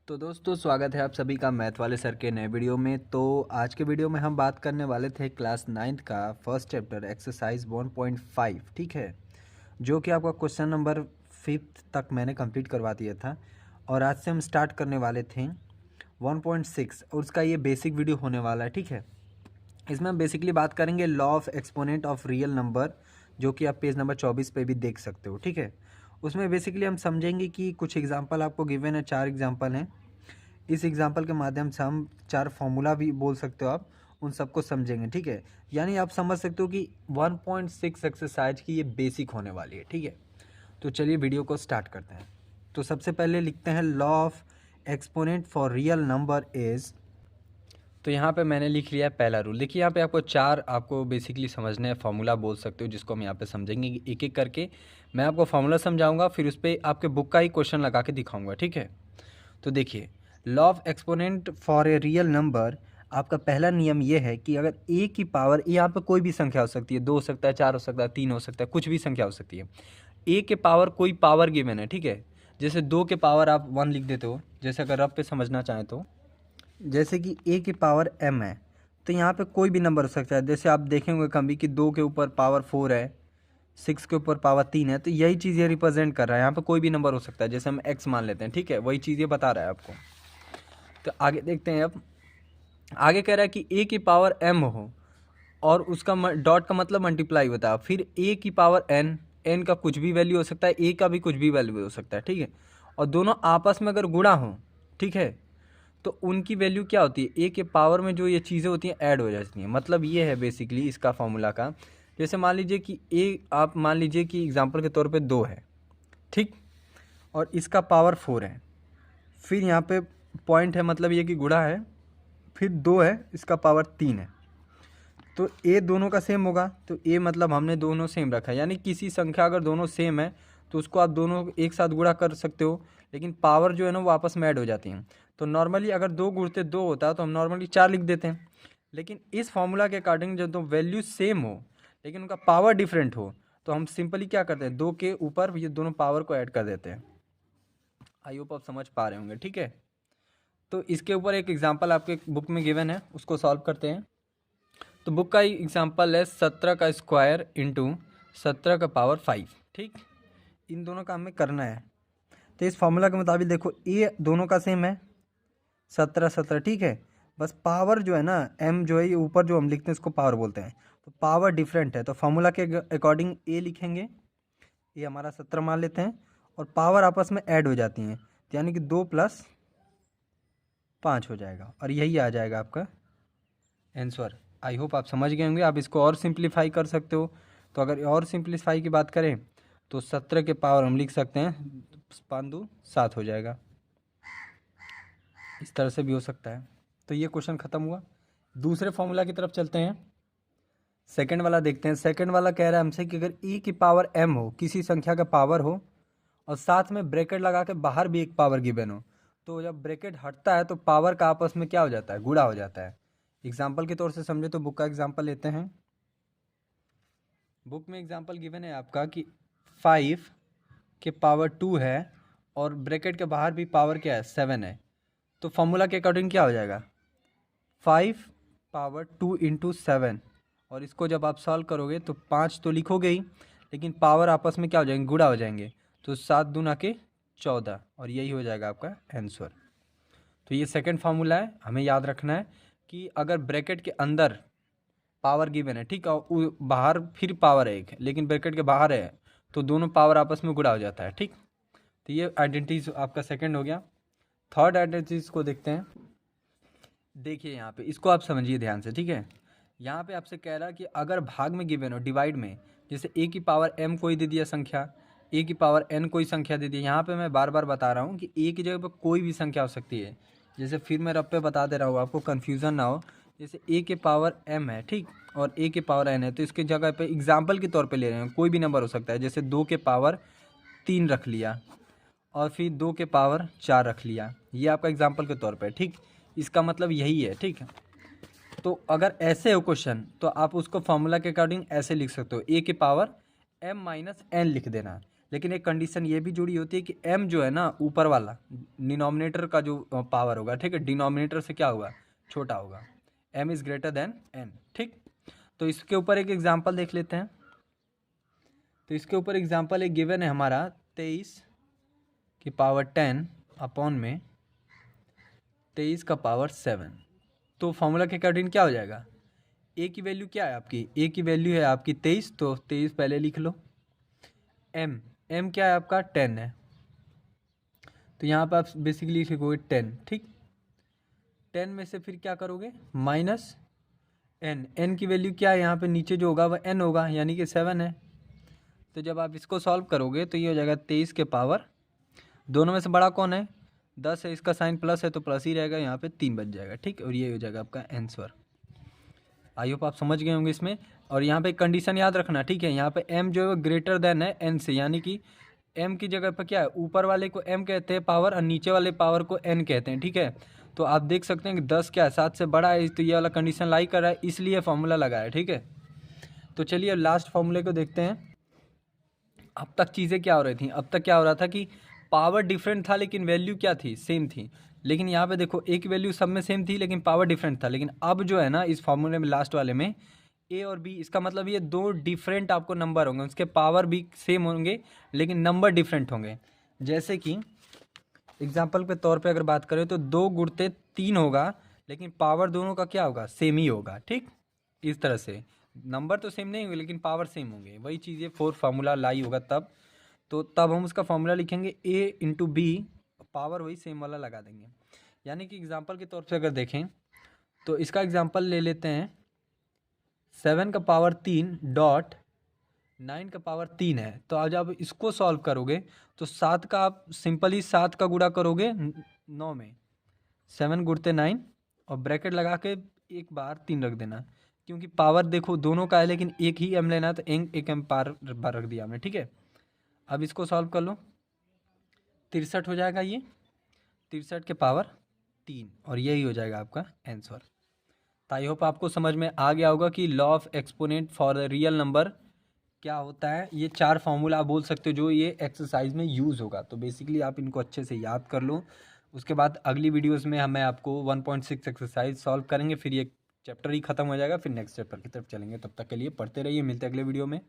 तो दोस्तों स्वागत है आप सभी का मैथ वाले सर के नए वीडियो में। तो आज के वीडियो में हम बात करने वाले थे क्लास 9th का फर्स्ट चैप्टर एक्सरसाइज 1.5, ठीक है, जो कि आपका क्वेश्चन नंबर 5th तक मैंने कंप्लीट करवा दिया था। और आज से हम स्टार्ट करने वाले थे 1.6 और उसका ये बेसिक वीडियो होने वाला है, ठीक है। इसमें हम बेसिकली बात करेंगे law of exponent of real number, जो कि आप पेज नंबर 24 पे भी देख सकते हो, ठीक है। उसमें बेसिकली हम समझेंगे कि कुछ एग्जांपल आपको गिवन है, 4 एग्जांपल हैं। इस एग्जांपल के माध्यम से हम 4 फॉर्मूला भी बोल सकते हो आप, उन सबको समझेंगे, ठीक है। यानी आप समझ सकते हो कि 1.6 एक्सरसाइज की ये बेसिक होने वाली है, ठीक है। तो चलिए वीडियो को स्टार्ट करते हैं। तो सबसे पहले लिखते हैं law of exponent for real number is. तो यहाँ पे मैंने लिख लिया है पहला रूल। देखिए यहाँ पे आपको 4 आपको बेसिकली समझने हैं, फार्मूला बोल सकते हो, जिसको हम यहाँ पे समझेंगे एक एक करके। मैं आपको फार्मूला समझाऊंगा, फिर उस पर आपके बुक का ही क्वेश्चन लगा के दिखाऊंगा, ठीक है। तो देखिए law of exponent for a real number, आपका पहला नियम ये है कि अगर ए की पावर, यहाँ पे कोई भी संख्या हो सकती है, 2 हो सकता है, 4 हो सकता है, 3 हो सकता है, कुछ भी संख्या हो सकती है। ए के पावर कोई पावर गिवन है, ठीक है। जैसे 2 के पावर आप 1 लिख देते हो, जैसे अगर रफ पे समझना चाहें तो जैसे कि ए की पावर m है, तो यहाँ पे कोई भी नंबर हो सकता है। जैसे आप देखेंगे कभी कि 2 के ऊपर पावर 4 है, 6 के ऊपर पावर 3 है, तो यही चीज़ ये रिप्रेजेंट कर रहा है। यहाँ पे कोई भी नंबर हो सकता है, जैसे हम x मान लेते हैं, ठीक है, वही चीज़ ये बता रहा है आपको। तो आगे देखते हैं। अब आगे कह रहा है कि a की पावर m हो और उसका डॉट का मतलब मल्टीप्लाई होता है, फिर a की पावर n का कुछ भी वैल्यू हो सकता है, a का भी कुछ भी वैल्यू हो सकता है, ठीक है। और दोनों आपस में अगर गुणा हो, ठीक है, तो उनकी वैल्यू क्या होती है, ए के पावर में जो ये चीज़ें होती हैं ऐड हो जाती हैं। मतलब ये है बेसिकली इसका फॉर्मूला का। जैसे मान लीजिए कि ए, आप मान लीजिए कि एग्जांपल के तौर पे 2 है, ठीक, और इसका पावर 4 है। फिर यहाँ पे पॉइंट है, मतलब ये कि गुणा है, फिर 2 है, इसका पावर 3 है। तो ए दोनों का सेम होगा, तो ए मतलब हमने दोनों सेम रखा है। यानी किसी संख्या अगर दोनों सेम है तो उसको आप दोनों एक साथ गुणा कर सकते हो, लेकिन पावर जो है ना वो आपस में ऐड हो जाती हैं। तो नॉर्मली अगर 2 गुणते 2 होता है तो हम नॉर्मली 4 लिख देते हैं। लेकिन इस फॉर्मूला के अकॉर्डिंग जब दो वैल्यू सेम हो लेकिन उनका पावर डिफरेंट हो, तो हम सिंपली क्या करते हैं, 2 के ऊपर ये दोनों पावर को ऐड कर देते हैं। आई होप आप समझ पा रहे होंगे, ठीक है। तो इसके ऊपर एक एग्जाम्पल आपके बुक में गिवन है, उसको सॉल्व करते हैं। तो बुक का एग्जाम्पल है 17 का स्क्वायर इंटू 17 का पावर 5, ठीक। इन दोनों का हमें करना है। तो इस फॉर्मूला के मुताबिक देखो, ए दोनों का सेम है, 17 17, ठीक है। बस पावर जो है ना, m जो है ये ऊपर जो हम लिखते हैं इसको पावर बोलते हैं, तो पावर डिफरेंट है। तो फॉर्मूला के अकॉर्डिंग ए लिखेंगे, ये हमारा 17 मान लेते हैं, और पावर आपस में ऐड हो जाती हैं, तो यानी कि 2 + 5 हो जाएगा, और यही आ जाएगा आपका आंसर। आई होप आप समझ गए होंगे। आप इसको और सिंप्लीफाई कर सकते हो। तो अगर और सिंप्लीफाई की बात करें तो 17 के पावर हम लिख सकते हैं 5 दूनी 7 हो जाएगा। इस तरह से भी हो सकता है। तो ये क्वेश्चन ख़त्म हुआ। दूसरे फॉर्मूला की तरफ चलते हैं। सेकंड वाला देखते हैं। सेकंड वाला कह रहा है हमसे कि अगर e की पावर m हो, किसी संख्या का पावर हो, और साथ में ब्रैकेट लगा के बाहर भी एक पावर गिवन हो, तो जब ब्रैकेट हटता है तो पावर का आपस में क्या हो जाता है, गुणा हो जाता है। एग्जाम्पल के तौर से समझे तो बुक का एग्जाम्पल लेते हैं। बुक में एग्जाम्पल गिवन है आपका कि 5 के पावर 2 है और ब्रैकेट के बाहर भी पावर क्या है, 7 है। तो फॉर्मूला के अकॉर्डिंग क्या हो जाएगा, 5 पावर 2 इंटू 7, और इसको जब आप सॉल्व करोगे तो 5 तो लिखोगे ही, लेकिन पावर आपस में क्या हो जाएंगे, गुणा हो जाएंगे। तो 7 दूना के 14, और यही हो जाएगा आपका आंसर। तो ये सेकंड फार्मूला है, हमें याद रखना है कि अगर ब्रैकेट के अंदर पावर गिवन है, ठीक है, और बाहर फिर पावर है एक, लेकिन ब्रैकेट के बाहर है, तो दोनों पावर आपस में गुणा हो जाता है, ठीक। तो ये आइडेंटिटीज आपका सेकंड हो गया। थर्ड आइडेंटिटीज को देखते हैं। देखिए यहाँ पे इसको आप समझिए ध्यान से, ठीक है। यहाँ पे आपसे कह रहा है कि अगर भाग में गिवन हो, डिवाइड में, जैसे a की पावर m कोई दे दिया संख्या, a की पावर n कोई संख्या दे दी। यहाँ पे मैं बार बार बता रहा हूँ कि a की जगह पर कोई भी संख्या हो सकती है। जैसे फिर मैं रब पे बता दे रहा हूँ, आपको कन्फ्यूज़न ना हो। जैसे a के पावर m है, ठीक, और a के पावर n है, तो इसके जगह पे एग्जाम्पल के तौर पर ले रहे हैं, कोई भी नंबर हो सकता है। जैसे 2 के पावर 3 रख लिया, और फिर 2 के पावर 4 रख लिया, ये आपका एग्जाम्पल के तौर पर, ठीक। इसका मतलब यही है, ठीक है। तो अगर ऐसे हो क्वेश्चन तो आप उसको फॉर्मूला के अकॉर्डिंग ऐसे लिख सकते हो, a के पावर m - n लिख देना। लेकिन एक कंडीशन ये भी जुड़ी होती है कि m जो है ना ऊपर वाला डिनोमिनेटर का जो पावर होगा, ठीक है, डिनोमिनेटर से क्या होगा, छोटा होगा, m is greater than n, ठीक। तो इसके ऊपर एक एग्जांपल देख लेते हैं। तो इसके ऊपर एग्जांपल एक गिवन है हमारा 23 की पावर 10 अपॉन में 23 का पावर 7। तो फॉर्मूला के अकॉर्डिंग क्या हो जाएगा, ए की वैल्यू क्या है आपकी, ए की वैल्यू है आपकी 23, तो 23 पहले लिख लो। एम क्या है आपका 10 है, तो यहाँ पर आप बेसिकली लिखोगे 10, ठीक। 10 में से फिर क्या करोगे, माइनस एन की वैल्यू क्या है यहाँ पे, नीचे जो होगा वह एन होगा, यानी कि 7 है। तो जब आप इसको सॉल्व करोगे तो ये हो जाएगा 23 के पावर, दोनों में से बड़ा कौन है, 10 है, इसका साइन प्लस है तो प्लस ही रहेगा, यहाँ पे 3 बच जाएगा, ठीक। और ये हो जाएगा आपका आंसर। आई होप आप समझ गए होंगे इसमें। और यहाँ पे कंडीशन याद रखना, ठीक है, यहाँ पे m जो है ग्रेटर देन है n से, यानी कि m की जगह पर क्या है, ऊपर वाले को m कहते हैं पावर और नीचे वाले पावर को n कहते हैं, ठीक है। तो आप देख सकते हैं कि 10 क्या है, 7 से बड़ा है, तो ये वाला कंडीशन लाई कर रहा है, इसलिए फॉर्मूला लगाया, ठीक है। तो चलिए लास्ट फॉर्मूले को देखते हैं। अब तक चीज़ें क्या हो रही थी, अब तक क्या हो रहा था कि पावर डिफरेंट था लेकिन वैल्यू क्या थी, सेम थी। लेकिन यहाँ पे देखो एक वैल्यू सब में सेम थी लेकिन पावर डिफरेंट था। लेकिन अब जो है ना इस फॉर्मूले में लास्ट वाले में ए और बी, इसका मतलब ये दो डिफरेंट आपको नंबर होंगे, उसके पावर भी सेम होंगे लेकिन नंबर डिफरेंट होंगे। जैसे कि एग्जाम्पल के तौर पे अगर बात करें तो 2 गुणते 3 होगा लेकिन पावर दोनों का क्या होगा, सेम ही होगा, ठीक। इस तरह से नंबर तो सेम नहीं होंगे लेकिन पावर सेम होंगे, वही चीज़ ये 4 फार्मूला लाई होगा तब। तो तब हम उसका फॉर्मूला लिखेंगे a इंटू बी, पावर वही सेम वाला लगा देंगे। यानी कि एग्जांपल के तौर पे अगर देखें तो इसका एग्जांपल ले लेते हैं, 7 का पावर 3 डॉट 9 का पावर 3 है। तो आज आप इसको सॉल्व करोगे तो 7 का आप सिंपली 7 का गुणा करोगे 9 में, 7 गुणते 9 और ब्रैकेट लगा के एक बार 3 रख देना, क्योंकि पावर देखो दोनों का है लेकिन एक ही एम लेना है, तो एक एम पार बार रख दिया हमने, ठीक है। अब इसको सॉल्व कर लो, 63 हो जाएगा, ये 63 के पावर 3, और यही हो जाएगा आपका आंसर। तो आई होप आपको समझ में आ गया होगा कि law of exponent for real number क्या होता है। ये 4 फार्मूला आप बोल सकते हो जो ये एक्सरसाइज में यूज़ होगा। तो बेसिकली आप इनको अच्छे से याद कर लो। उसके बाद अगली वीडियोस में मैं आपको 1.6 एक्सरसाइज सॉल्व करेंगे, फिर ये चैप्टर ही खत्म हो जाएगा, फिर नेक्स्ट चैप्टर की तरफ चलेंगे। तब तक के लिए पढ़ते रहिए, मिलते हैं अगले वीडियो में।